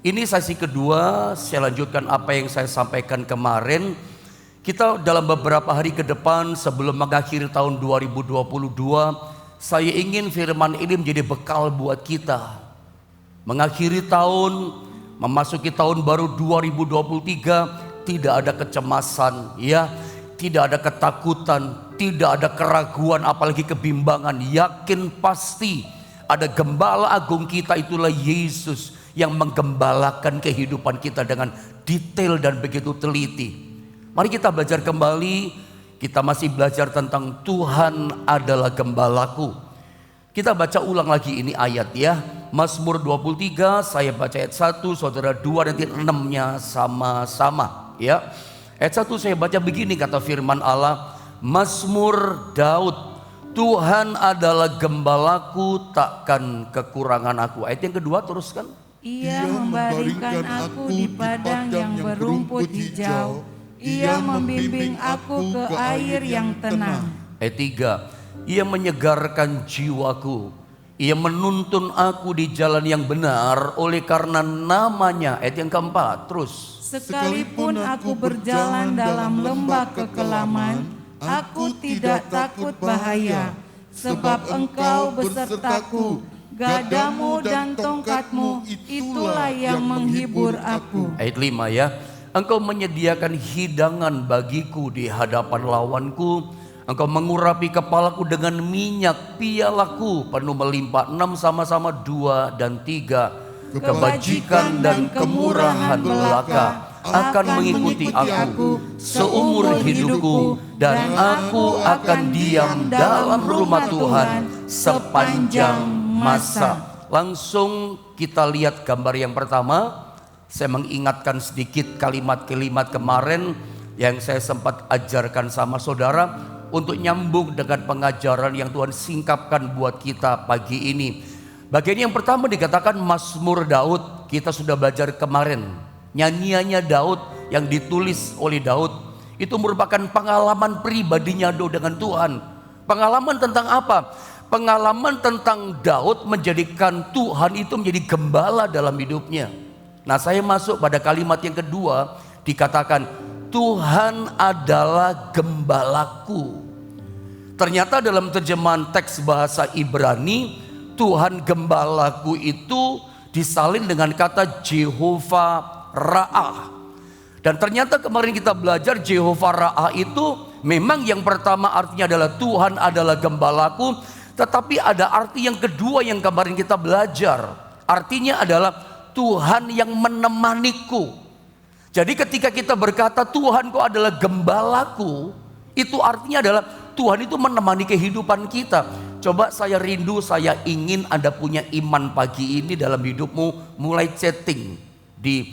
Ini sesi kedua, saya lanjutkan apa yang saya sampaikan kemarin. Kita dalam beberapa hari ke depan sebelum mengakhiri tahun 2022, saya ingin firman ini menjadi bekal buat kita. Mengakhiri tahun, memasuki tahun baru 2023, tidak ada kecemasan, ya, tidak ada ketakutan, tidak ada keraguan, apalagi kebimbangan. Yakin pasti ada gembala agung kita, itulah Yesus yang menggembalakan kehidupan kita dengan detail dan begitu teliti. Mari kita belajar kembali. Kita masih belajar tentang Tuhan adalah gembalaku. Kita baca ulang lagi ini ayat ya. Mazmur 23, saya baca ayat 1, saudara 2 nanti 6-nya sama-sama ya. Ayat 1 saya baca begini, kata firman Allah. Mazmur Daud, Tuhan adalah gembalaku, takkan kekurangan aku. Ayat yang kedua teruskan. Ia membaringkan aku di padang yang berumput hijau. Ia membimbing aku ke air yang tenang. Ayat 3, Ia menyegarkan jiwaku. Ia menuntun aku di jalan yang benar oleh karena namanya. Ayat yang keempat terus. Sekalipun aku berjalan dalam lembah kekelaman, aku tidak takut bahaya, sebab Engkau besertaku. Gadamu dan tongkatmu, itulah yang menghibur aku. Ayat 5 ya. Engkau menyediakan hidangan bagiku di hadapan lawanku. Engkau mengurapi kepalaku dengan minyak, pialaku penuh melimpah. 6 sama-sama 2 dan 3. Kebajikan dan kemurahan belaka akan mengikuti aku seumur hidupku, dan aku akan diam dalam rumah Tuhan sepanjang masa. Langsung kita lihat gambar yang pertama. Saya mengingatkan sedikit kalimat-kalimat kemarin yang saya sempat ajarkan sama saudara untuk nyambung dengan pengajaran yang Tuhan singkapkan buat kita pagi ini. Bagian yang pertama dikatakan Mazmur Daud. Kita sudah belajar kemarin. Nyanyiannya Daud yang ditulis oleh Daud itu merupakan pengalaman pribadinya Daud dengan Tuhan. Pengalaman tentang apa? Pengalaman tentang Daud menjadikan Tuhan itu menjadi gembala dalam hidupnya. Nah, saya masuk pada kalimat yang kedua, dikatakan Tuhan adalah gembalaku. Ternyata dalam terjemahan teks bahasa Ibrani, Tuhan gembalaku itu disalin dengan kata Jehovah Ra'ah. Dan ternyata kemarin kita belajar Jehovah Ra'ah itu memang yang pertama artinya adalah Tuhan adalah gembalaku. Tetapi ada arti yang kedua yang kemarin kita belajar. Artinya adalah Tuhan yang menemaniku. Jadi ketika kita berkata Tuhan kau adalah gembalaku, itu artinya adalah Tuhan itu menemani kehidupan kita. Coba saya rindu, saya ingin Anda punya iman pagi ini dalam hidupmu. Mulai chatting di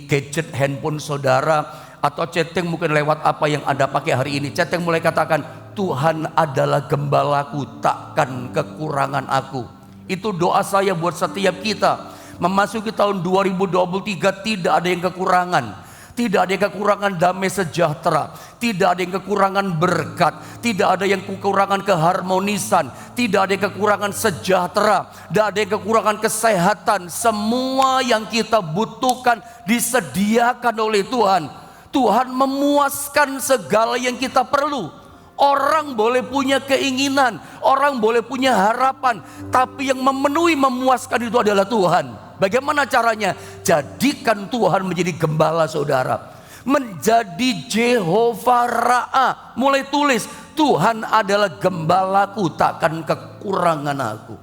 gadget handphone saudara, atau chatting mungkin lewat apa yang Anda pakai hari ini. Chatting mulai katakan Tuhan adalah gembalaku, takkan kekurangan aku. Itu doa saya buat setiap kita. Memasuki tahun 2023 tidak ada yang kekurangan. Tidak ada yang kekurangan damai sejahtera. Tidak ada yang kekurangan berkat. Tidak ada yang kekurangan keharmonisan. Tidak ada yang kekurangan sejahtera. Tidak ada yang kekurangan kesehatan. Semua yang kita butuhkan disediakan oleh Tuhan. Tuhan memuaskan segala yang kita perlu. Orang boleh punya keinginan, orang boleh punya harapan, tapi yang memenuhi, memuaskan itu adalah Tuhan. Bagaimana caranya? Jadikan Tuhan menjadi gembala saudara. Menjadi Jehovah Ra'ah. Mulai tulis, Tuhan adalah gembalaku, takkan kekurangan aku.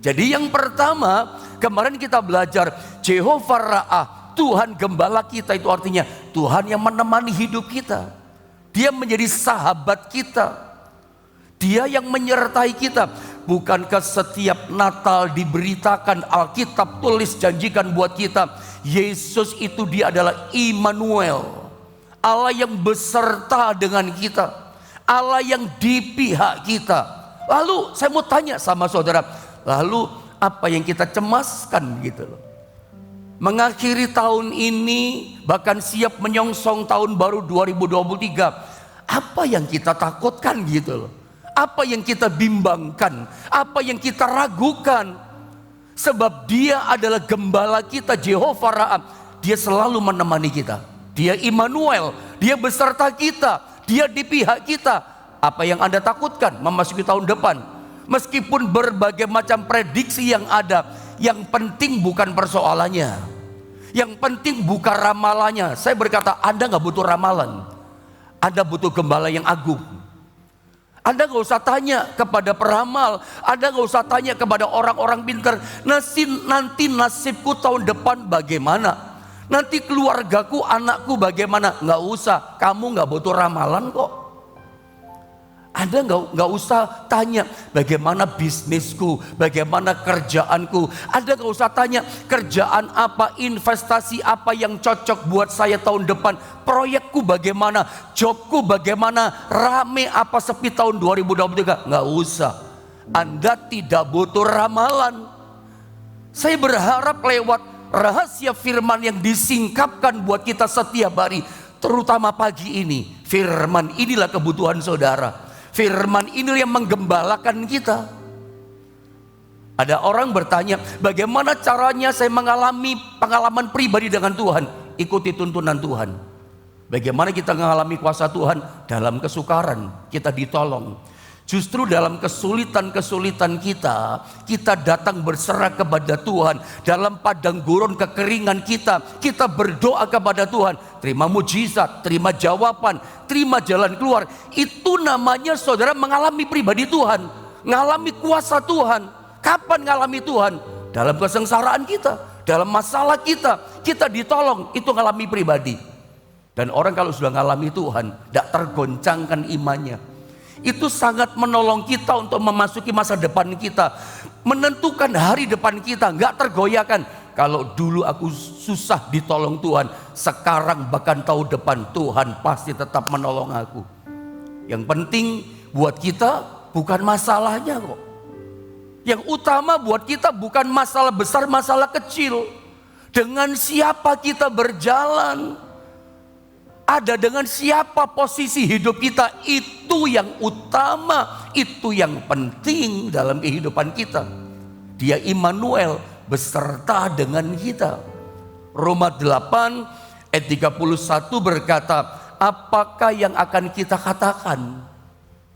Jadi yang pertama, kemarin kita belajar Jehovah Ra'ah, Tuhan gembala kita, itu artinya Tuhan yang menemani hidup kita. Dia menjadi sahabat kita. Dia yang menyertai kita. Bukankah setiap Natal diberitakan, Alkitab tulis janjikan buat kita, Yesus itu dia adalah Immanuel, Allah yang beserta dengan kita, Allah yang di pihak kita. Lalu saya mau tanya sama saudara, lalu apa yang kita cemaskan gitu loh? Mengakhiri tahun ini, bahkan siap menyongsong tahun baru 2023. Apa yang kita takutkan gitu loh? Apa yang kita bimbangkan? Apa yang kita ragukan? Sebab dia adalah gembala kita, Jehovah Ra'ah. Dia selalu menemani kita. Dia Immanuel, dia beserta kita, dia di pihak kita. Apa yang Anda takutkan memasuki tahun depan? Meskipun berbagai macam prediksi yang ada, yang penting bukan persoalannya, yang penting bukan ramalannya. Saya berkata, Anda gak butuh ramalan, Anda butuh gembala yang agung. Anda gak usah tanya kepada peramal, Anda gak usah tanya kepada orang-orang pintar, nanti nasibku tahun depan bagaimana, nanti keluargaku, anakku bagaimana. Gak usah, kamu gak butuh ramalan kok. Anda nggak usah tanya bagaimana bisnisku, bagaimana kerjaanku. Anda nggak usah tanya kerjaan apa, investasi apa yang cocok buat saya tahun depan. Proyekku bagaimana, jobku bagaimana, rame apa sepi tahun 2023. Nggak usah. Anda tidak butuh ramalan. Saya berharap lewat rahasia firman yang disingkapkan buat kita setiap hari, terutama pagi ini, firman inilah kebutuhan saudara. Firman ini yang menggembalakan kita. Ada orang bertanya, bagaimana caranya saya mengalami pengalaman pribadi dengan Tuhan? Ikuti tuntunan Tuhan. Bagaimana kita mengalami kuasa Tuhan? Dalam kesukaran kita ditolong. Justru dalam kesulitan-kesulitan kita datang berserah kepada Tuhan. Dalam padang gurun kekeringan kita berdoa kepada Tuhan. Terima mujizat, terima jawaban, terima jalan keluar. Itu namanya saudara mengalami pribadi Tuhan, mengalami kuasa Tuhan. Kapan mengalami Tuhan? Dalam kesengsaraan kita, dalam masalah kita ditolong. Itu mengalami pribadi. Dan orang kalau sudah mengalami Tuhan, tidak tergoncangkan imannya. Itu sangat menolong kita untuk memasuki masa depan kita, menentukan hari depan kita, nggak tergoyahkan. Kalau dulu aku susah ditolong Tuhan, sekarang bahkan tahun depan Tuhan pasti tetap menolong aku. Yang penting buat kita bukan masalahnya kok. Yang utama buat kita bukan masalah besar, masalah kecil. Dengan siapa kita berjalan, ada dengan siapa posisi hidup kita, itu yang utama, itu yang penting dalam kehidupan kita. Dia Immanuel, beserta dengan kita. Roma 8 ayat 31 berkata, apakah yang akan kita katakan?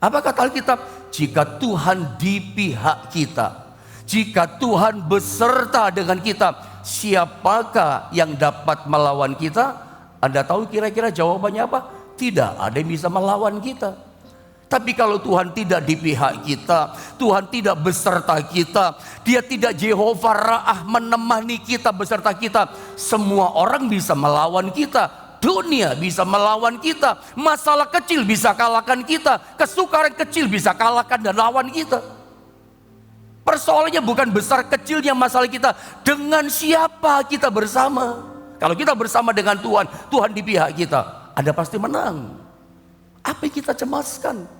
Apa kata Alkitab? Jika Tuhan di pihak kita, jika Tuhan beserta dengan kita, siapakah yang dapat melawan kita? Anda tahu kira-kira jawabannya apa? Tidak ada yang bisa melawan kita. Tapi kalau Tuhan tidak di pihak kita, Tuhan tidak beserta kita, Dia tidak Jehovah Ra'ah menemani kita, beserta kita, semua orang bisa melawan kita. Dunia bisa melawan kita, masalah kecil bisa kalahkan kita, kesukaran kecil bisa kalahkan dan lawan kita. Persoalannya bukan besar kecilnya masalah kita, dengan siapa kita bersama. Kalau kita bersama dengan Tuhan, Tuhan di pihak kita, Anda pasti menang. Apa yang kita cemaskan?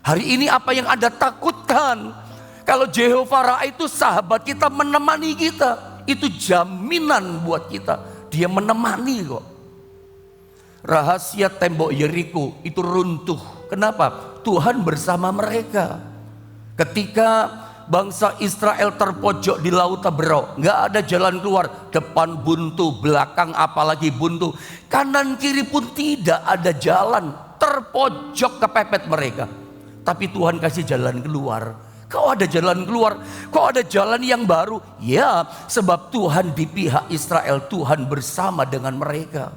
Hari ini apa yang Anda takutkan? Kalau Jehovah Ra'ah itu sahabat kita, menemani kita, itu jaminan buat kita. Dia menemani kok. Rahasia tembok Yeriko itu runtuh. Kenapa? Tuhan bersama mereka. Ketika bangsa Israel terpojok di Laut Taberau, nggak ada jalan keluar, depan buntu, belakang apalagi buntu, kanan kiri pun tidak ada jalan, terpojok kepepet mereka. Tapi Tuhan kasih jalan keluar. Kau ada jalan keluar, kau ada jalan yang baru. Ya, sebab Tuhan di pihak Israel, Tuhan bersama dengan mereka.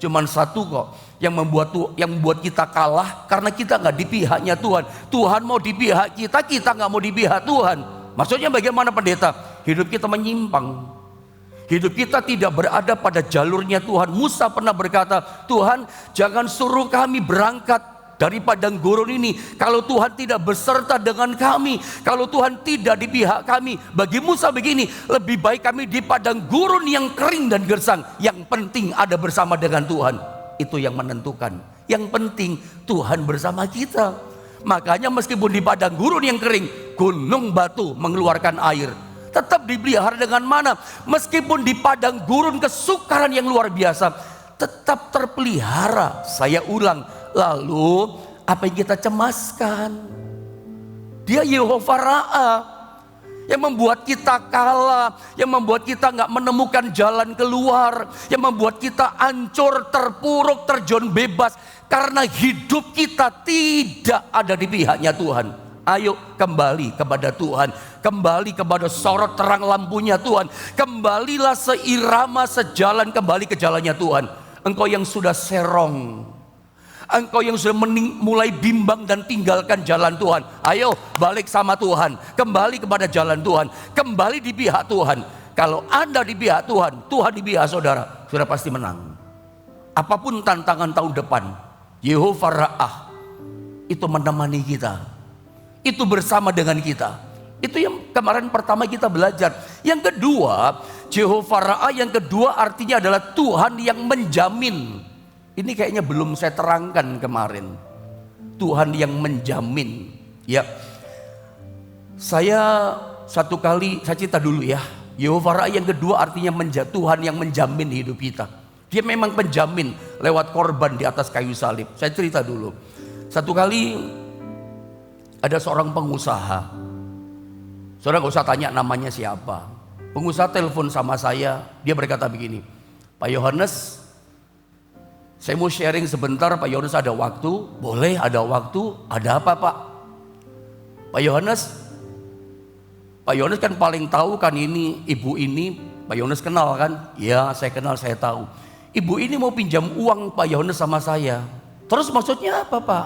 Cuman satu kok yang membuat kita kalah, karena kita nggak di pihaknya Tuhan. Tuhan mau di pihak kita, kita nggak mau di pihak Tuhan. Maksudnya bagaimana pendeta? Hidup kita menyimpang. Hidup kita tidak berada pada jalurnya Tuhan. Musa pernah berkata, Tuhan jangan suruh kami berangkat dari padang gurun ini kalau Tuhan tidak beserta dengan kami, kalau Tuhan tidak di pihak kami. Bagi Musa begini, lebih baik kami di padang gurun yang kering dan gersang, yang penting ada bersama dengan Tuhan. Itu yang menentukan. Yang penting Tuhan bersama kita. Makanya meskipun di padang gurun yang kering, gunung batu mengeluarkan air, tetap dipelihara dengan mana. Meskipun di padang gurun kesukaran yang luar biasa, tetap terpelihara. Saya ulang, lalu apa yang kita cemaskan? Dia Jehovah Ra'ah yang membuat kita kalah, yang membuat kita nggak menemukan jalan keluar, yang membuat kita hancur, terpuruk, terjun bebas karena hidup kita tidak ada di pihaknya Tuhan. Ayo kembali kepada Tuhan, kembali kepada sorot terang lampunya Tuhan, kembalilah seirama, sejalan, kembali ke jalannya Tuhan. Engkau yang sudah serong, engkau yang sudah mulai bimbang dan tinggalkan jalan Tuhan, ayo balik sama Tuhan, kembali kepada jalan Tuhan, kembali di pihak Tuhan. Kalau Anda di pihak Tuhan, Tuhan di pihak saudara, saudara pasti menang. Apapun tantangan tahun depan, Yehova Ra'ah itu menemani kita, itu bersama dengan kita. Itu yang kemarin pertama kita belajar. Yang kedua, Yehova Ra'ah yang kedua artinya adalah Tuhan yang menjamin. Ini kayaknya belum saya terangkan kemarin. Tuhan yang menjamin. Ya, saya satu kali, saya cerita dulu ya. Yehova Ra'ah yang kedua artinya Tuhan yang menjamin hidup kita. Dia memang penjamin lewat korban di atas kayu salib. Saya cerita dulu. Satu kali ada seorang pengusaha. Saudara gak usah tanya namanya siapa. Pengusaha telepon sama saya. Dia berkata begini, Pak Yohanes, saya mau sharing sebentar. Pak Yohanes ada waktu? Boleh, ada waktu. Ada apa Pak? Pak Yohanes kan paling tahu kan ini, ibu ini. Pak Yohanes kenal kan? Ya, saya kenal, saya tahu. Ibu ini mau pinjam uang Pak Yohanes sama saya. Terus maksudnya apa Pak?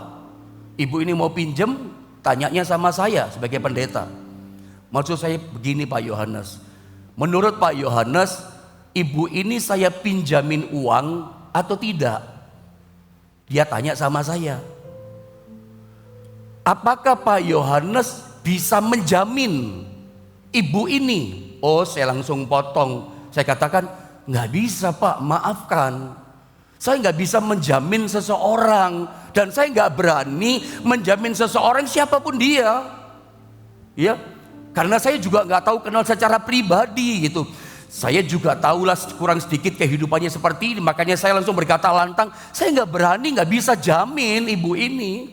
Ibu ini mau pinjam, tanyanya sama saya sebagai pendeta. Maksud saya begini Pak Yohanes. Menurut Pak Yohanes, ibu ini saya pinjamin uang atau tidak? Dia tanya sama saya. Apakah Pak Yohanes bisa menjamin ibu ini? Oh, saya langsung potong. Saya katakan, nggak bisa Pak, maafkan. Saya nggak bisa menjamin seseorang. Dan saya nggak berani menjamin seseorang siapapun dia. Ya, karena saya juga nggak tahu kenal secara pribadi gitu. Saya juga tahulah kurang sedikit kehidupannya seperti ini. Makanya saya langsung berkata lantang, saya nggak berani, nggak bisa jamin ibu ini.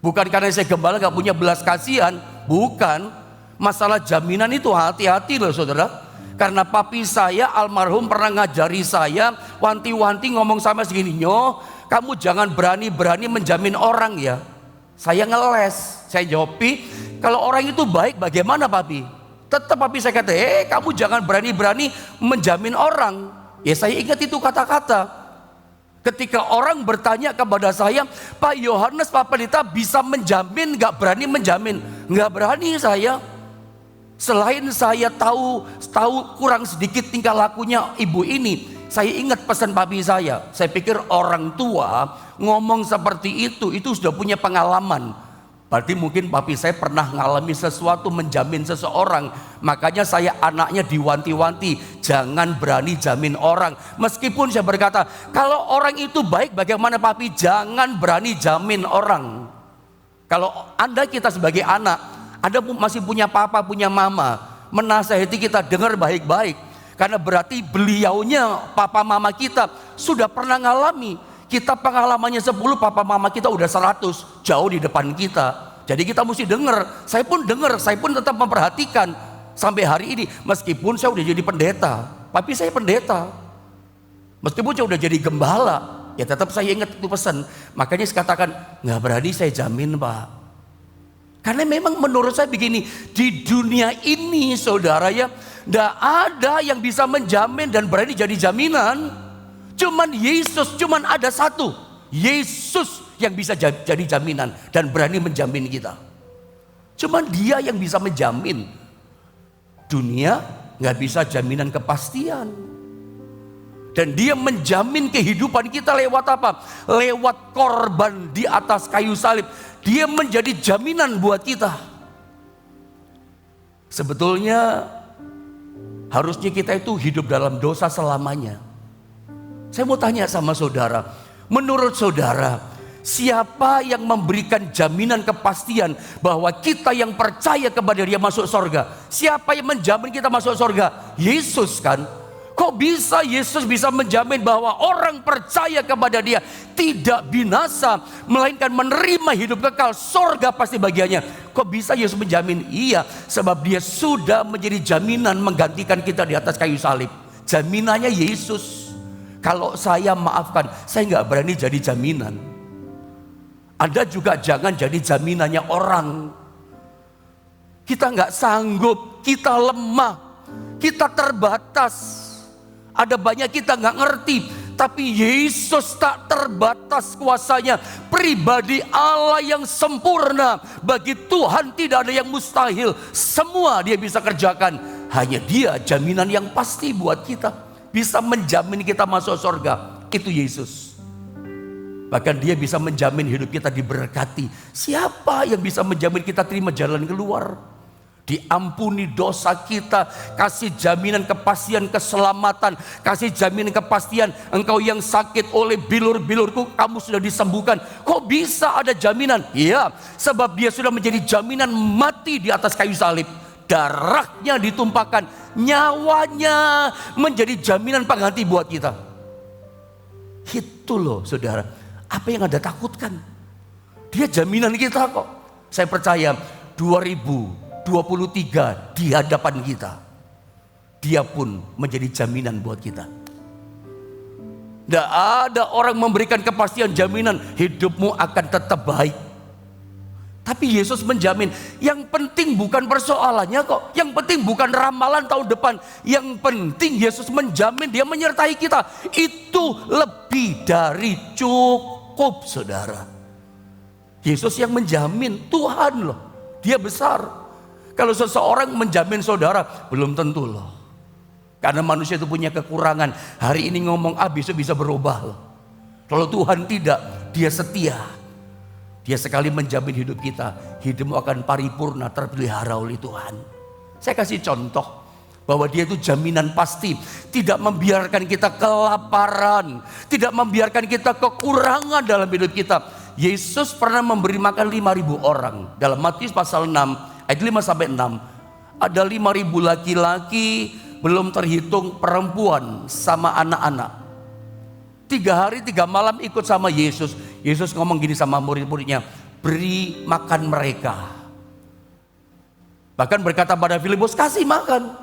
Bukan karena saya gembala nggak punya belas kasihan, bukan. Masalah jaminan itu hati-hati loh saudara. Karena papi saya almarhum pernah ngajari saya, wanti-wanti ngomong sama segini, Nyoh, kamu jangan berani-berani menjamin orang ya. Saya ngeles, saya jawab, Pi, kalau orang itu baik bagaimana papi? Tetap papi saya kata, kamu jangan berani-berani menjamin orang. Ya saya ingat itu kata-kata. Ketika orang bertanya kepada saya, Pak Yohanes, Pak Pendeta bisa menjamin, gak berani menjamin? Gak berani saya. Selain saya tahu kurang sedikit tingkah lakunya ibu ini, saya ingat pesan papi saya. Saya pikir orang tua ngomong seperti itu sudah punya pengalaman. Berarti mungkin papi saya pernah ngalami sesuatu menjamin seseorang. Makanya saya anaknya diwanti-wanti, jangan berani jamin orang. Meskipun saya berkata, kalau orang itu baik bagaimana papi? Jangan berani jamin orang. Kalau Anda kita sebagai anak, Anda masih punya papa, punya mama, menasihati kita, dengar baik-baik. Karena berarti beliaunya, papa mama kita sudah pernah ngalami. Kita pengalamannya 10, papa mama kita udah 100, jauh di depan kita. Jadi kita mesti dengar. Saya pun dengar, saya pun tetap memperhatikan. Sampai hari ini, meskipun saya udah jadi pendeta, papi saya pendeta. Meskipun saya udah jadi gembala, ya tetap saya ingat itu pesan. Makanya saya katakan, nggak berani saya jamin Pak. Karena memang menurut saya begini, di dunia ini saudara ya, nggak ada yang bisa menjamin dan berani jadi jaminan. Cuman Yesus, cuman ada satu, Yesus yang bisa jadi jaminan dan berani menjamin kita. Cuman Dia yang bisa menjamin. Dunia nggak bisa jaminan kepastian. Dan Dia menjamin kehidupan kita lewat apa? Lewat korban di atas kayu salib. Dia menjadi jaminan buat kita. Sebetulnya harusnya kita itu hidup dalam dosa selamanya. Saya mau tanya sama saudara, menurut saudara, siapa yang memberikan jaminan kepastian bahwa kita yang percaya kepada Dia masuk surga? Siapa yang menjamin kita masuk surga? Yesus kan? Kok Kok bisa Yesus bisa menjamin bahwa orang percaya kepada Dia tidak binasa, melainkan menerima hidup kekal, sorga pasti bagiannya. Kok bisa Yesus menjamin? Iya, sebab Dia sudah menjadi jaminan menggantikan kita di atas kayu salib. Jaminannya Yesus. Kalau saya maafkan, saya nggak berani jadi jaminan. Anda juga jangan jadi jaminannya orang. Kita nggak sanggup, kita lemah, kita terbatas. Ada banyak kita nggak ngerti, tapi Yesus tak terbatas kuasanya. Pribadi Allah yang sempurna. Bagi Tuhan tidak ada yang mustahil. Semua Dia bisa kerjakan. Hanya Dia jaminan yang pasti buat kita. Bisa menjamin kita masuk surga. Itu Yesus. Bahkan Dia bisa menjamin hidup kita diberkati. Siapa yang bisa menjamin kita terima jalan keluar? Diampuni dosa kita, kasih jaminan kepastian keselamatan, kasih jaminan kepastian engkau yang sakit oleh bilur-bilurku kamu sudah disembuhkan. Kok bisa ada jaminan? Iya, sebab Dia sudah menjadi jaminan mati di atas kayu salib. Darahnya ditumpahkan, nyawanya menjadi jaminan pengganti buat kita. Itu loh saudara, apa yang Anda takutkan? Dia jaminan kita kok. Saya percaya 2023 di hadapan kita, Dia pun menjadi jaminan buat kita. Tidak ada orang memberikan kepastian jaminan hidupmu akan tetap baik. Tapi Yesus menjamin. Yang penting bukan persoalannya kok. Yang penting bukan ramalan tahun depan. Yang penting Yesus menjamin Dia menyertai kita. Itu lebih dari cukup saudara. Yesus yang menjamin, Tuhan loh. Dia besar. Kalau seseorang menjamin saudara, belum tentu loh. Karena manusia itu punya kekurangan. Hari ini ngomong A, besok bisa berubah loh. Kalau Tuhan tidak, Dia setia. Dia sekali menjamin hidup kita, hidupmu akan paripurna, terpelihara oleh Tuhan. Saya kasih contoh bahwa Dia itu jaminan pasti. Tidak membiarkan kita kelaparan, tidak membiarkan kita kekurangan dalam hidup kita. Yesus pernah memberi makan 5.000 orang. Dalam Matius pasal 6 ayat 5-6, ada 5.000 laki-laki, belum terhitung perempuan sama anak-anak. 3 hari 3 malam ikut sama Yesus. Yesus ngomong gini sama murid-muridnya, beri makan mereka. Bahkan berkata pada Filipus, kasih makan,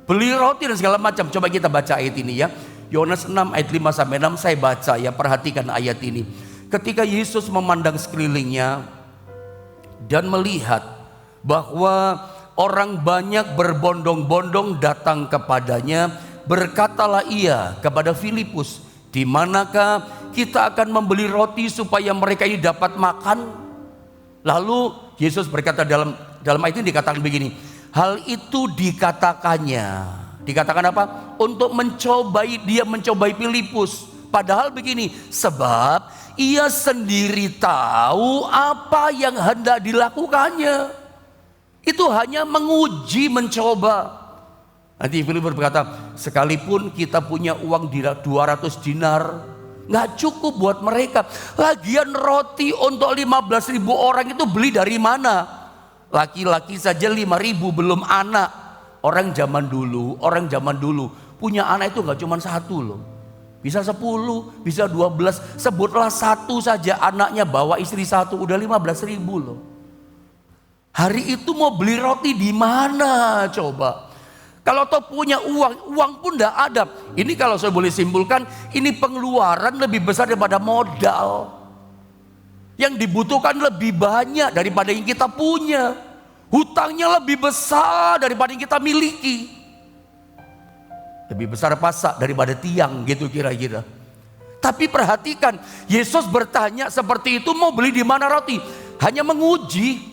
beli roti dan segala macam. Coba kita baca ayat ini ya, Yohanes 6 ayat 5-6. Saya baca ya, perhatikan ayat ini. Ketika Yesus memandang sekelilingnya dan melihat bahwa orang banyak berbondong-bondong datang kepadanya, berkatalah Ia kepada Filipus, di manakah kita akan membeli roti supaya mereka ini dapat makan? Lalu Yesus berkata, dalam ayat ini dikatakan begini, hal itu dikatakannya. Dikatakan apa? Untuk mencobai, Dia mencobai Filipus. Padahal begini, sebab Ia sendiri tahu apa yang hendak dilakukannya. Itu hanya menguji, mencoba. Nanti Filipus berkata, sekalipun kita punya uang 200 dinar, nggak cukup buat mereka. Lagian roti untuk 15.000 orang itu beli dari mana? Laki-laki saja 5.000, belum anak. Orang zaman dulu punya anak itu nggak cuma 1 loh. Bisa 10, bisa 12, sebutlah 1 saja anaknya bawa istri 1, udah 15.000 loh. Hari itu mau beli roti di mana coba? Kalau toh punya uang pun tidak ada. Ini kalau saya boleh simpulkan, ini pengeluaran lebih besar daripada modal. Yang dibutuhkan lebih banyak daripada yang kita punya. Hutangnya lebih besar daripada yang kita miliki. Lebih besar pasak daripada tiang gitu kira-kira. Tapi perhatikan, Yesus bertanya seperti itu, mau beli di mana roti? Hanya menguji.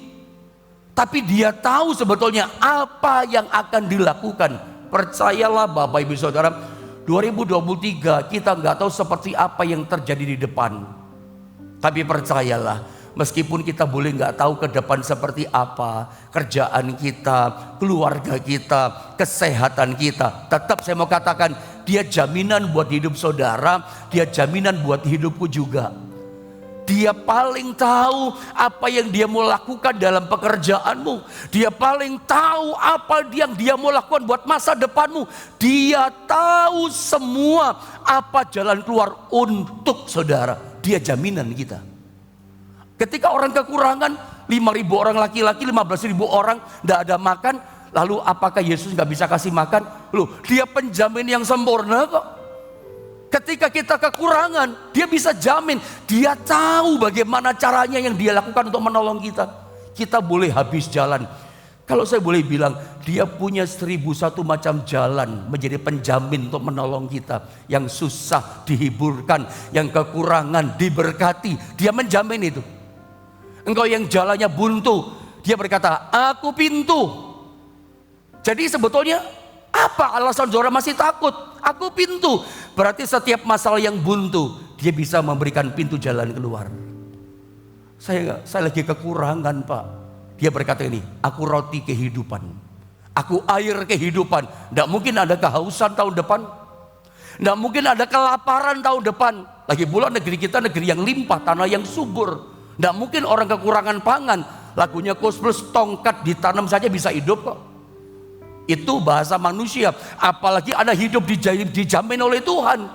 Tapi Dia tahu sebetulnya apa yang akan dilakukan. Percayalah Bapak Ibu Saudara, 2023 kita nggak tahu seperti apa yang terjadi di depan. Tapi percayalah, meskipun kita boleh nggak tahu ke depan seperti apa, kerjaan kita, keluarga kita, kesehatan kita, tetap saya mau katakan, Dia jaminan buat hidup saudara, Dia jaminan buat hidupku juga. Dia paling tahu apa yang dia mau lakukan dalam pekerjaanmu. Dia paling tahu apa yang dia mau lakukan buat masa depanmu. Dia tahu semua apa jalan keluar untuk saudara. Dia jaminan kita. Ketika orang kekurangan, 5.000 orang laki-laki, 15.000 orang tidak ada makan. Lalu apakah Yesus nggak bisa kasih makan? Loh, dia penjamin yang sempurna kok. Ketika kita kekurangan, dia bisa jamin. Dia tahu bagaimana caranya yang dia lakukan untuk menolong kita. Kita boleh habis jalan. Kalau saya boleh bilang, dia punya 1001 macam jalan menjadi penjamin untuk menolong kita. Yang susah dihiburkan, yang kekurangan diberkati. Dia menjamin itu. Engkau yang jalannya buntu, dia berkata, aku pintu. Jadi sebetulnya apa alasan saudara masih takut? Aku pintu. Berarti setiap masalah yang buntu, dia bisa memberikan pintu jalan keluar. Saya lagi kekurangan Pak. Dia berkata ini, aku roti kehidupan. Aku air kehidupan. Tidak mungkin ada kehausan tahun depan. Tidak mungkin ada kelaparan tahun depan. Lagi pula negeri kita negeri yang limpah, tanah yang subur. Tidak mungkin orang kekurangan pangan. Lagunya Koes Plus, tongkat ditanam saja bisa hidup kok. Itu bahasa manusia. Apalagi ada hidup dijamin oleh Tuhan.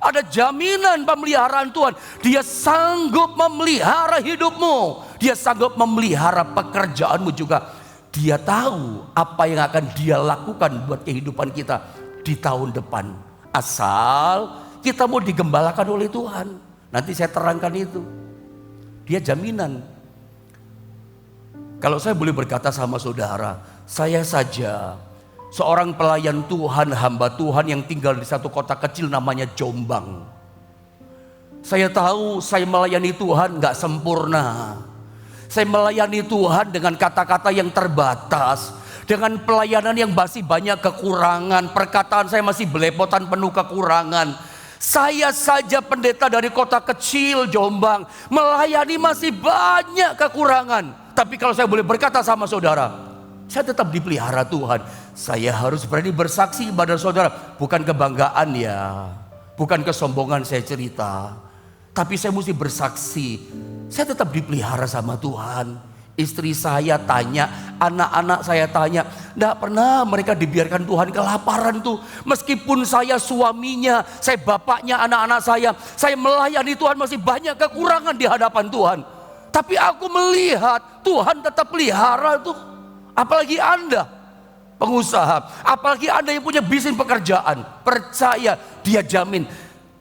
Ada jaminan pemeliharaan Tuhan. Dia sanggup memelihara hidupmu. Dia sanggup memelihara pekerjaanmu juga. Dia tahu apa yang akan dia lakukan buat kehidupan kita di tahun depan. Asal kita mau digembalakan oleh Tuhan. Nanti saya terangkan itu. Dia jaminan. Kalau saya boleh berkata sama saudara, saya saja seorang pelayan Tuhan, hamba Tuhan yang tinggal di satu kota kecil namanya Jombang. Saya tahu saya melayani Tuhan gak sempurna. Saya melayani Tuhan dengan kata-kata yang terbatas, dengan pelayanan yang masih banyak kekurangan. Perkataan saya masih belepotan, penuh kekurangan. Saya saja pendeta dari kota kecil Jombang, melayani masih banyak kekurangan. Tapi kalau saya boleh berkata sama saudara, saya tetap dipelihara Tuhan. Saya harus berani bersaksi kepada saudara. Bukan kebanggaan ya, bukan kesombongan saya cerita. Tapi saya mesti bersaksi, saya tetap dipelihara sama Tuhan. Istri saya tanya, anak-anak saya tanya, tidak pernah mereka dibiarkan Tuhan kelaparan tuh. Meskipun saya suaminya, saya bapaknya anak-anak saya melayani Tuhan masih banyak kekurangan di hadapan Tuhan. Tapi aku melihat Tuhan tetap pelihara tuh. Apalagi Anda pengusaha, apalagi Anda yang punya bisnis pekerjaan, percaya dia jamin.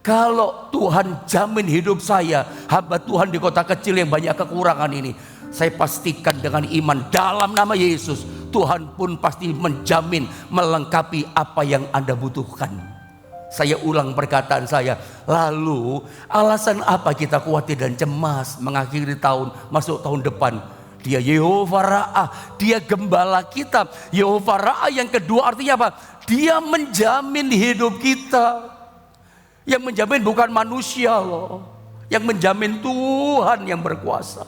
Kalau Tuhan jamin hidup saya, hamba Tuhan di kota kecil yang banyak kekurangan ini, saya pastikan dengan iman dalam nama Yesus, Tuhan pun pasti menjamin, melengkapi apa yang Anda butuhkan. Saya ulang perkataan saya. Lalu alasan apa kita khawatir dan cemas mengakhiri tahun, masuk tahun depan? Dia Yehova Ra'ah, dia gembala kita. Yehova Ra'ah yang kedua artinya apa? Dia menjamin hidup kita. Yang menjamin bukan manusia loh, yang menjamin Tuhan yang berkuasa.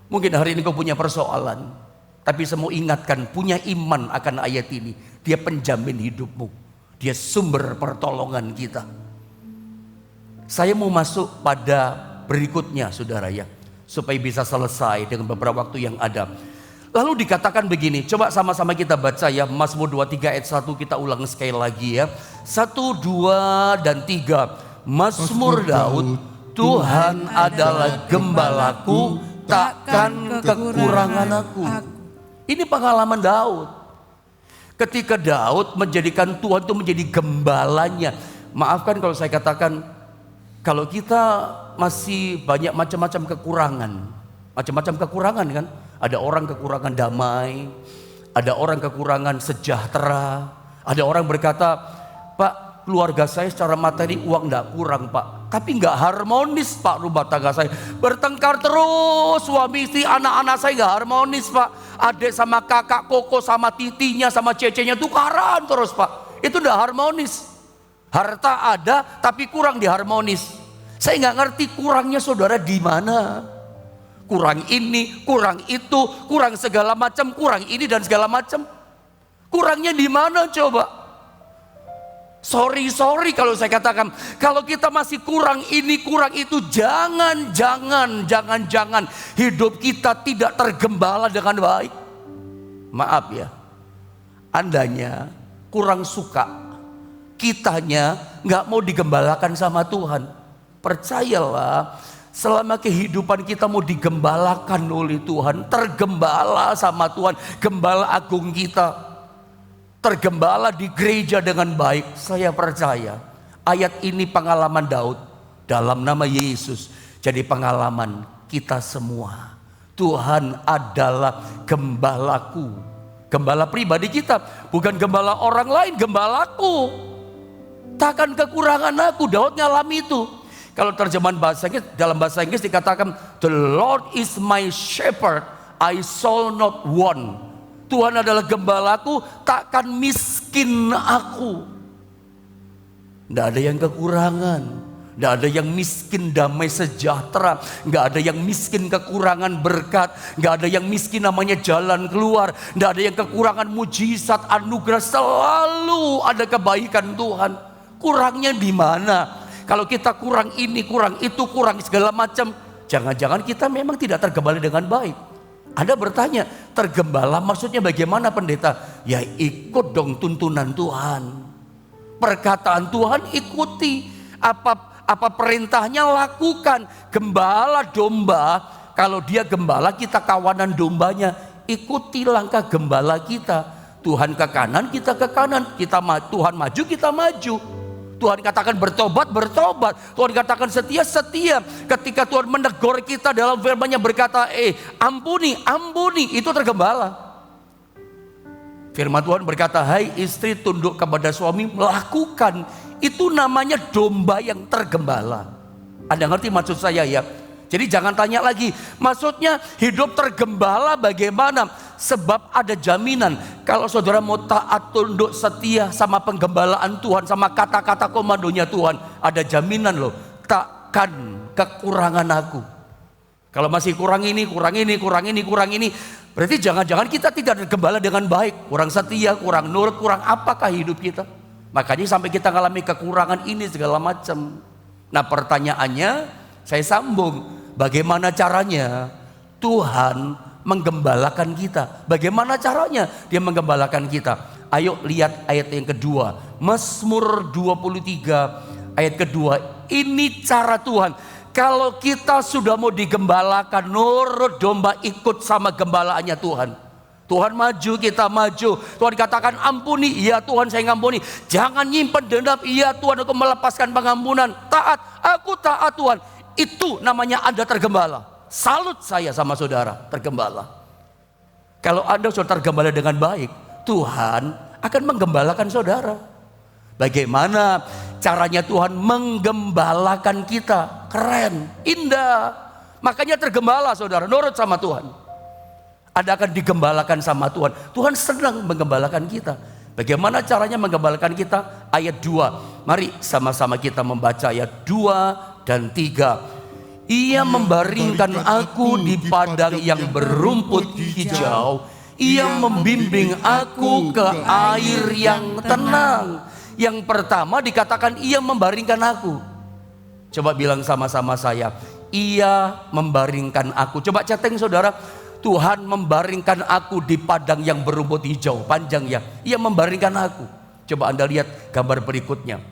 Mungkin hari ini kau punya persoalan, tapi saya mau ingatkan, punya iman akan ayat ini. Dia penjamin hidupmu, dia sumber pertolongan kita. Saya mau masuk pada berikutnya saudara ya, supaya bisa selesai dengan beberapa waktu yang ada. Lalu dikatakan begini, coba sama-sama kita baca ya, Mazmur 23 ayat 1, kita ulang sekali lagi ya. 1, 2, dan 3. Mazmur Daud, Tuhan adalah gembalaku, takkan kekurangan aku. Ini pengalaman Daud. Ketika Daud menjadikan Tuhan itu menjadi gembalanya. Maafkan kalau saya katakan, kalau kita masih banyak macam-macam kekurangan. Macam-macam kekurangan kan. Ada orang kekurangan damai, ada orang kekurangan sejahtera, ada orang berkata, Pak, keluarga saya secara materi uang enggak kurang Pak, tapi enggak harmonis Pak rumah tangga saya. Bertengkar terus suami istri, anak-anak saya enggak harmonis Pak. Adik sama kakak, koko sama titinya sama cecenya tukaran terus Pak. Itu enggak harmonis. Harta ada tapi kurang diharmonis. Saya enggak ngerti kurangnya saudara di mana. Kurang ini, kurang itu, kurang segala macam, kurang ini dan segala macam. Kurangnya di mana coba? Sorry kalau saya katakan, kalau kita masih kurang ini, kurang itu, jangan hidup kita tidak tergembala dengan baik. Maaf ya, andanya kurang suka, kitanya nggak mau digembalakan sama Tuhan. Percayalah, selama kehidupan kita mau digembalakan oleh Tuhan, tergembala sama Tuhan, gembala agung kita, tergembala di gereja dengan baik, saya percaya ayat ini pengalaman Daud dalam nama Yesus jadi pengalaman kita semua. Tuhan adalah gembalaku, gembala pribadi kita, bukan gembala orang lain, gembalaku. Takkan kekurangan aku. Daud ngalami itu. Kalau terjemahan bahasa Inggris, dalam bahasa Inggris dikatakan, "The Lord is my shepherd, I shall not want." Tuhan adalah gembalaku, takkan miskin aku. Tidak ada yang kekurangan, tidak ada yang miskin damai sejahtera, tidak ada yang miskin kekurangan berkat, tidak ada yang miskin namanya jalan keluar, tidak ada yang kekurangan mujizat anugerah, selalu ada kebaikan Tuhan. Kurangnya di mana? Kalau kita kurang ini, kurang itu, kurang segala macam, jangan-jangan kita memang tidak tergembala dengan baik. Anda bertanya, tergembala maksudnya bagaimana pendeta? Ya ikut dong tuntunan Tuhan. Perkataan Tuhan ikuti. Apa perintahnya lakukan. Gembala domba, kalau dia gembala kita kawanan dombanya. Ikuti langkah gembala kita. Tuhan ke kanan, kita ke kanan. Tuhan maju, kita maju. Tuhan katakan bertobat, bertobat. Tuhan katakan setia, setia. Ketika Tuhan menegur kita dalam firman-Nya berkata, ampuni, ampuni, itu tergembala. Firman Tuhan berkata, hai istri tunduk kepada suami, melakukan. Itu namanya domba yang tergembala. Anda ngerti maksud saya ya? Jadi jangan tanya lagi, maksudnya hidup tergembala bagaimana? Sebab ada jaminan. Kalau saudara mau taat, tunduk, setia sama penggembalaan Tuhan, sama kata-kata komandonya Tuhan, ada jaminan loh, takkan kekurangan aku. Kalau masih kurang ini, berarti jangan-jangan kita tidak tergembala dengan baik. Kurang setia, kurang nurut, kurang apakah hidup kita? Makanya sampai kita mengalami kekurangan ini segala macam. Nah pertanyaannya, saya sambung. Bagaimana caranya Tuhan menggembalakan kita? Bagaimana caranya dia menggembalakan kita? Ayo lihat ayat yang kedua, Mazmur 23 ayat kedua. Ini cara Tuhan. Kalau kita sudah mau digembalakan, nurut domba, ikut sama gembalaannya Tuhan. Tuhan maju, kita maju. Tuhan katakan ampuni, iya Tuhan saya ngampuni. Jangan nyimpen dendam, iya Tuhan aku melepaskan pengampunan. Taat, aku taat Tuhan. Itu namanya Anda tergembala. Salut saya sama saudara, tergembala. Kalau Anda sudah tergembala dengan baik, Tuhan akan menggembalakan saudara. Bagaimana caranya Tuhan menggembalakan kita? Keren, indah. Makanya tergembala saudara, nurut sama Tuhan. Anda akan digembalakan sama Tuhan. Tuhan senang menggembalakan kita. Bagaimana caranya menggembalakan kita? Ayat 2. Mari sama-sama kita membaca ayat 2 dan 3. Ia membaringkan aku di padang yang berumput hijau. Ia membimbing aku ke air yang tenang. Yang pertama dikatakan ia membaringkan aku. Coba bilang sama-sama saya, ia membaringkan aku. Coba chatting saudara, Tuhan membaringkan aku di padang yang berumput hijau. Panjang ya, ia membaringkan aku. Coba Anda lihat gambar berikutnya.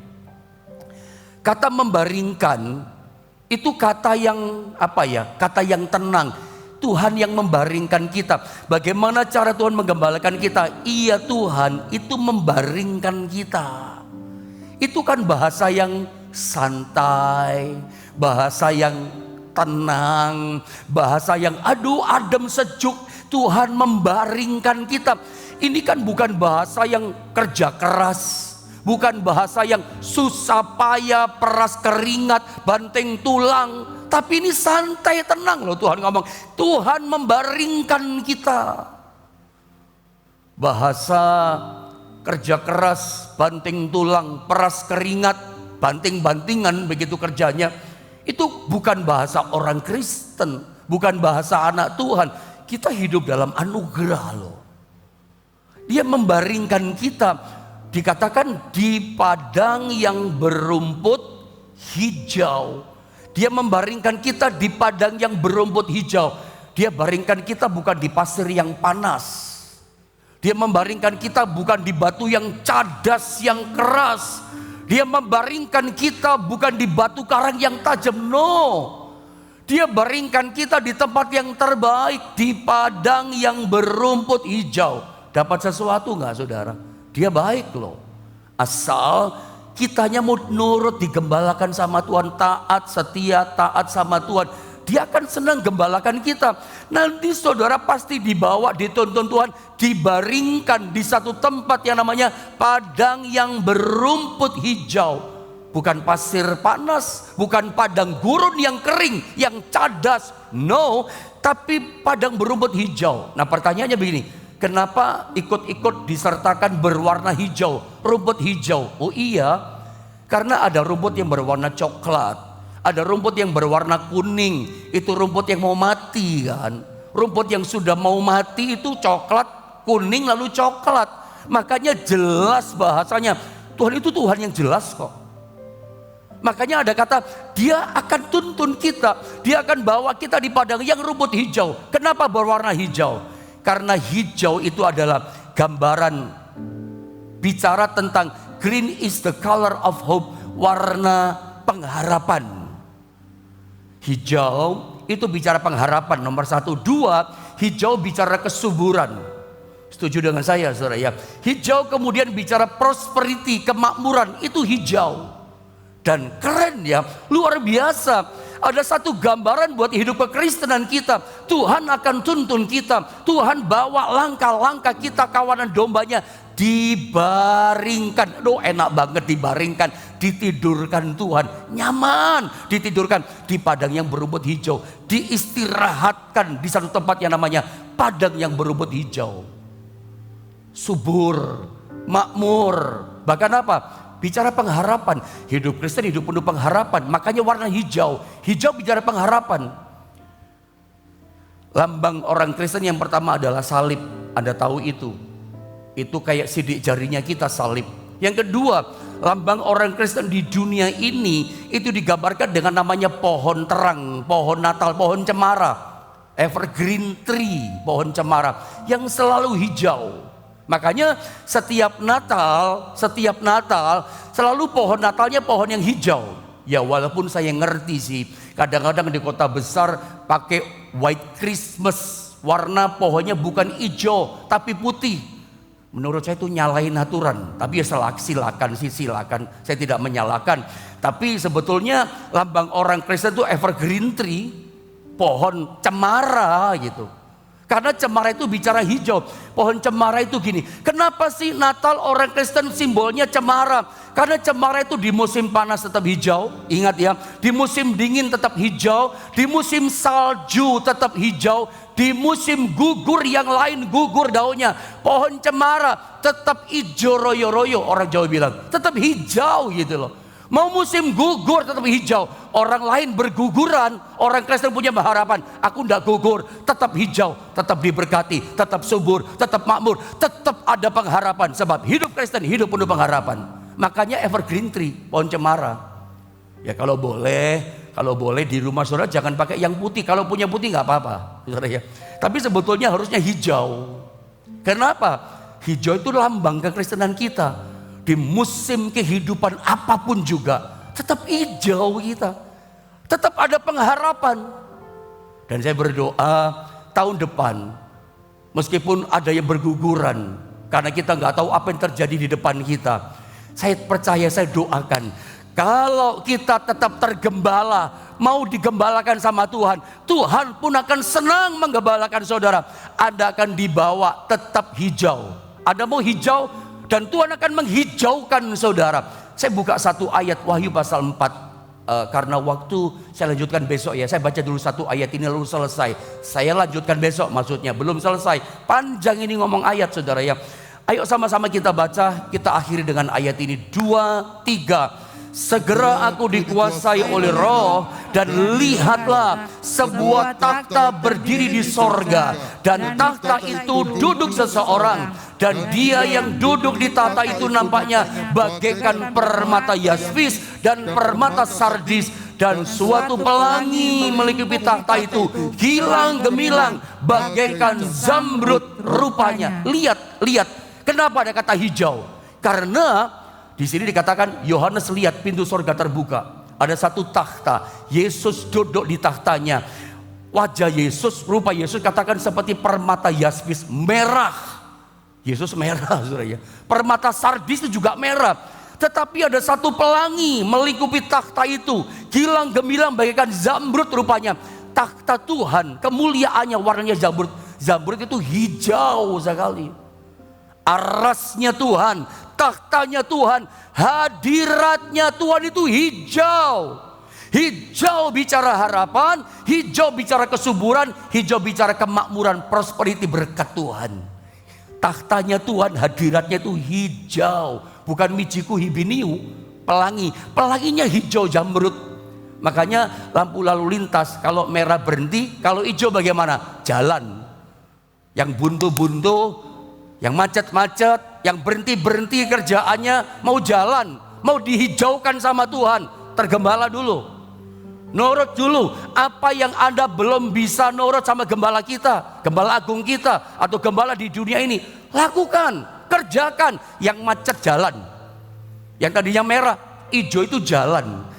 Kata membaringkan itu kata yang apa ya? Kata yang tenang. Tuhan yang membaringkan kita. Bagaimana cara Tuhan menggembalakan kita? Iya Tuhan itu membaringkan kita. Itu kan bahasa yang santai, bahasa yang tenang, bahasa yang adem sejuk. Tuhan membaringkan kita. Ini kan bukan bahasa yang kerja keras, bukan bahasa yang susah payah, peras keringat, banting tulang. Tapi ini santai, tenang loh Tuhan ngomong. Tuhan membaringkan kita. Bahasa kerja keras, banting tulang, peras keringat, banting-bantingan begitu kerjanya. Itu bukan bahasa orang Kristen, bukan bahasa anak Tuhan. Kita hidup dalam anugerah loh. Dia membaringkan kita. Dikatakan di padang yang berumput hijau. Dia membaringkan kita di padang yang berumput hijau. Dia baringkan kita bukan di pasir yang panas. Dia membaringkan kita bukan di batu yang cadas, yang keras. Dia membaringkan kita bukan di batu karang yang tajam. No. Dia baringkan kita di tempat yang terbaik, di padang yang berumput hijau. Dapat sesuatu nggak saudara? Dia baik loh. Asal kitanya mau nurut, digembalakan sama Tuhan, taat, setia, taat sama Tuhan. Dia akan senang gembalakan kita. Nanti saudara pasti dibawa, dituntun Tuhan, dibaringkan di satu tempat yang namanya padang yang berumput hijau. Bukan pasir panas, bukan padang gurun yang kering, yang cadas. No, tapi padang berumput hijau. Nah pertanyaannya begini, kenapa ikut-ikut disertakan berwarna hijau, rumput hijau? Oh iya, karena ada rumput yang berwarna coklat, ada rumput yang berwarna kuning, itu rumput yang mau mati kan. Rumput yang sudah mau mati itu coklat, kuning lalu coklat. Makanya jelas bahasanya, Tuhan itu Tuhan yang jelas kok. Makanya ada kata, dia akan tuntun kita, dia akan bawa kita di padang yang rumput hijau. Kenapa berwarna hijau? Karena hijau itu adalah gambaran, bicara tentang green is the color of hope, warna pengharapan. Hijau itu bicara pengharapan nomor 1. 2, hijau bicara kesuburan. Setuju dengan saya saudara ya? Hijau kemudian bicara prosperity, kemakmuran, itu hijau. Dan keren ya, luar biasa. Ada satu gambaran buat hidup kekristenan kita. Tuhan akan tuntun kita. Tuhan bawa langkah-langkah kita, kawanan dombanya dibaringkan. Aduh enak banget dibaringkan, ditidurkan Tuhan. Nyaman ditidurkan di padang yang berumput hijau. Diistirahatkan di satu tempat yang namanya padang yang berumput hijau. Subur, makmur. Bahkan apa? Bicara pengharapan. Hidup Kristen hidup penuh pengharapan. Makanya warna hijau. Hijau bicara pengharapan. Lambang orang Kristen yang pertama adalah salib. Anda tahu itu. Itu kayak sidik jarinya kita, salib. Yang kedua, lambang orang Kristen di dunia ini itu digambarkan dengan namanya pohon terang, pohon Natal, pohon cemara. Evergreen tree, pohon cemara yang selalu hijau. Makanya setiap Natal selalu pohon Natalnya pohon yang hijau. Ya walaupun saya ngerti sih, kadang-kadang di kota besar pakai white Christmas, warna pohonnya bukan hijau tapi putih. Menurut saya itu nyalain aturan. Tapi ya silakan, saya tidak menyalahkan. Tapi sebetulnya lambang orang Kristen itu evergreen tree, pohon cemara gitu. Karena cemara itu bicara hijau. Pohon cemara itu gini. Kenapa sih Natal orang Kristen simbolnya cemara? Karena cemara itu di musim panas tetap hijau. Ingat ya. Di musim dingin tetap hijau. Di musim salju tetap hijau. Di musim gugur yang lain gugur daunnya. Pohon cemara tetap hijau royo-royo. Orang Jawa bilang. Tetap hijau gitu loh. Mau musim gugur tetap hijau. Orang lain berguguran. Orang Kristen punya harapan. Aku tidak gugur, tetap hijau, tetap diberkati, tetap subur, tetap makmur, tetap ada pengharapan. Sebab hidup Kristen hidup penuh pengharapan. Makanya evergreen tree, pohon cemara. Ya kalau boleh di rumah saudara jangan pakai yang putih. Kalau punya putih nggak apa-apa, saudara ya. Tapi sebetulnya harusnya hijau. Kenapa? Hijau itu lambang kekristenan kita. Di musim kehidupan apapun juga tetap hijau kita, tetap ada pengharapan. Dan saya berdoa tahun depan, meskipun ada yang berguguran karena kita nggak tahu apa yang terjadi di depan kita, saya percaya, saya doakan kalau kita tetap tergembala, mau digembalakan sama Tuhan, Tuhan pun akan senang menggembalakan saudara. Anda akan dibawa tetap hijau. Anda mau hijau? Dan Tuhan akan menghijaukan saudara. Saya buka satu ayat Wahyu pasal 4. Karena waktu saya lanjutkan besok ya. Saya baca dulu satu ayat ini lalu selesai. Saya lanjutkan besok maksudnya. Belum selesai. Panjang ini ngomong ayat saudara ya. Ayo sama-sama kita baca. Kita akhiri dengan ayat ini. 2, 3. Segera aku dikuasai oleh Roh dan lihatlah sebuah takhta berdiri di sorga. Dan takhta itu duduk seseorang. Dan dia yang duduk di tahta itu nampaknya bagaikan permata yasmis dan permata sardis. Dan suatu pelangi meliputi tahta itu, gilang gemilang bagaikan zamrud rupanya. Lihat. Kenapa ada kata hijau? Karena di sini dikatakan Yohanes lihat pintu surga terbuka. Ada satu takhta, Yesus duduk di tahtanya. Wajah Yesus, rupa Yesus katakan seperti permata yasmis merah. Yesus merah, saudara. Permata sardis itu juga merah. Tetapi ada satu pelangi melingkupi takhta itu, gilang gemilang bagaikan zamrud rupanya. Takhta Tuhan, kemuliaannya warnanya zamrud. Zamrud itu hijau sekali. Arasnya Tuhan, takhtanya Tuhan, hadiratnya Tuhan itu hijau. Hijau bicara harapan, hijau bicara kesuburan, hijau bicara kemakmuran, prosperity, berkat Tuhan. Takhtanya Tuhan, hadiratnya itu hijau. Bukan mijiku hibiniu, pelangi. Pelanginya hijau zamrud. Makanya lampu lalu lintas kalau merah berhenti, kalau hijau bagaimana? Jalan. Yang buntu-buntu, yang macet-macet, yang berhenti-berhenti kerjaannya, mau jalan, mau dihijaukan sama Tuhan, tergembala dulu. Nurut dulu. Apa yang Anda belum bisa nurut sama gembala kita, gembala agung kita, atau gembala di dunia ini, lakukan, kerjakan. Yang macet jalan, yang tadinya merah, hijau itu jalan.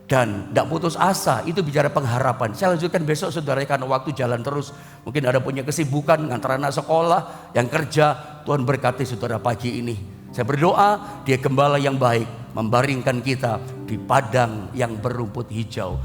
Dan tidak putus asa, itu bicara pengharapan. Saya lanjutkan besok saudara, karena waktu jalan terus. Mungkin ada punya kesibukan, ngantar anak sekolah, yang kerja. Tuhan berkati saudara pagi ini. Saya berdoa, Dia gembala yang baik, membaringkan kita di padang yang berumput hijau.